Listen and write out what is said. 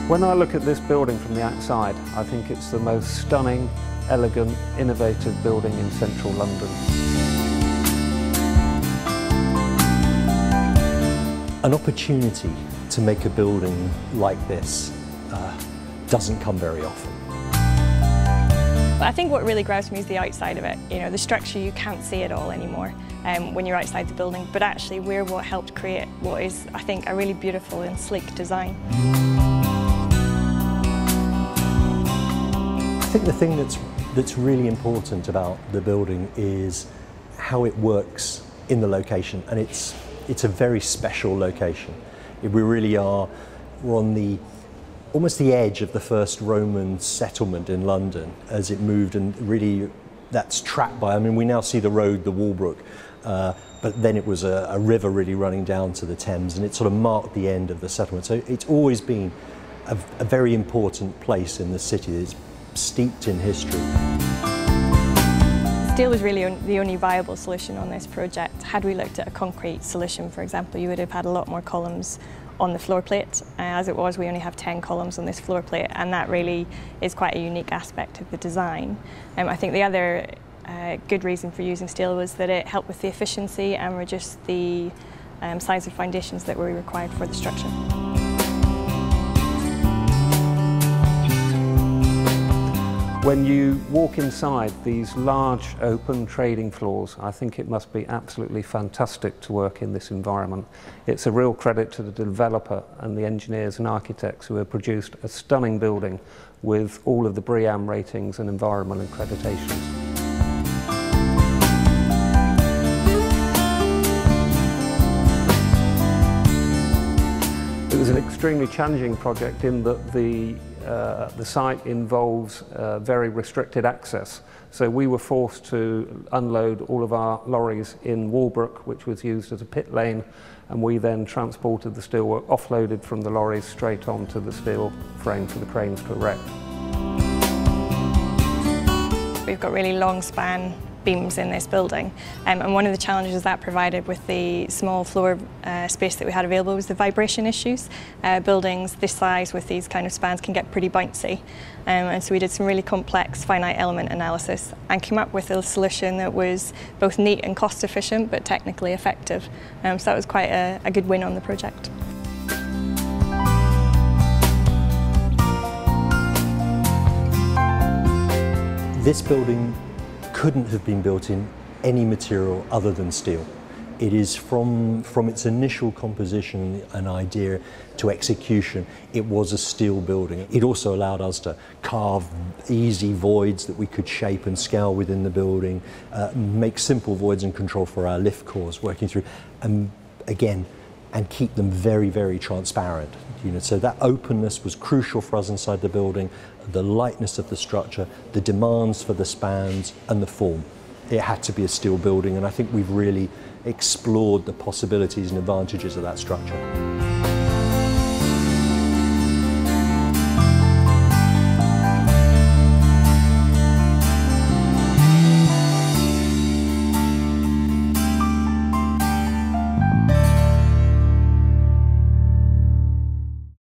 When I look at this building from the outside, I think it's the most stunning, elegant, innovative building in central London. An opportunity to make a building like this doesn't come very often. I think what really grabs me is the outside of it. You know, the structure, you can't see it all anymore when you're outside the building, but actually we're what helped create what is, I think, a really beautiful and sleek design. I think the thing that's really important about the building is how it works in the location, and it's a very special location. We really are, we're on almost the edge of the first Roman settlement in London as it moved, and really that's trapped by, I mean, we now see the road, the Walbrook, but then it was a river really running down to the Thames, and it sort of marked the end of the settlement. So it's always been a very important place in the city. It's steeped in history. Steel was really the only viable solution on this project. Had we looked at a concrete solution, for example, you would have had a lot more columns on the floor plate. As it was, we only have 10 columns on this floor plate, and that really is quite a unique aspect of the design. I think the other good reason for using steel was that it helped with the efficiency and reduced the size of foundations that were required for the structure. When you walk inside these large open trading floors, I think it must be absolutely fantastic to work in this environment. It's a real credit to the developer and the engineers and architects who have produced a stunning building with all of the BREEAM ratings and environmental accreditations. It was an extremely challenging project in that the site involves very restricted access. So we were forced to unload all of our lorries in Walbrook, which was used as a pit lane, and we then transported the steelwork offloaded from the lorries straight onto the steel frame for the cranes to erect. We've got really long span beams in this building, and one of the challenges that provided with the small floor space that we had available was the vibration issues. Buildings this size with these kind of spans can get pretty bouncy, and so we did some really complex finite element analysis and came up with a solution that was both neat and cost efficient but technically effective. So that was quite a good win on the project. This building couldn't have been built in any material other than steel. It is from its initial composition and idea to execution, it was a steel building. It also allowed us to carve easy voids that we could shape and scale within the building, make simple voids and control for our lift cores working through, and again, and keep them very, very transparent. You know, so that openness was crucial for us inside the building, the lightness of the structure, the demands for the spans and the form. It had to be a steel building, and I think we've really explored the possibilities and advantages of that structure.